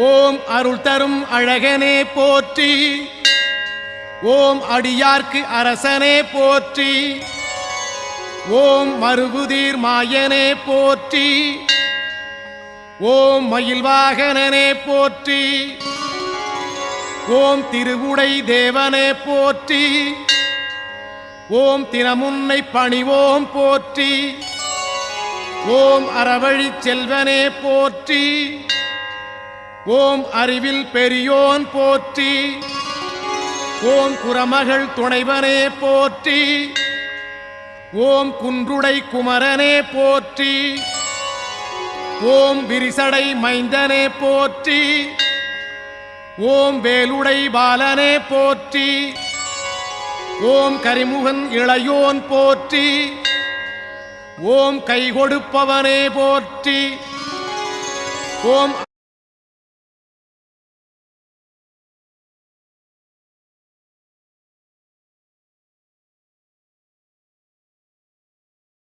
ஓம் அருள் தரும் அழகனே போற்றி. ஓம் அடியார்க்கு அரசனே போற்றி. ஓம் மருகுதீர் மாயனே போற்றி. ஓம் மயில்வாகனனே போற்றி. ஓம் திருவுடை தேவனே போற்றி. ஓம் தினமுன்னை பணிவோம் போற்றி. ஓம் அறவழி செல்வனே போற்றி. ஓம் அறிவில் பெரியோன் போற்றி. ஓம் குரமகள் துணைவனே போற்றி. ஓம் குன்றுடை குமரனே போற்றி. ஓம் விரிசடை மைந்தனே போற்றி. ஓம் வேலுடை பாலனே போற்றி. ஓம் கரிமுகன் இளையோன் போற்றி. ஓம் கை கொடுப்பவனே போற்றி. ஓம்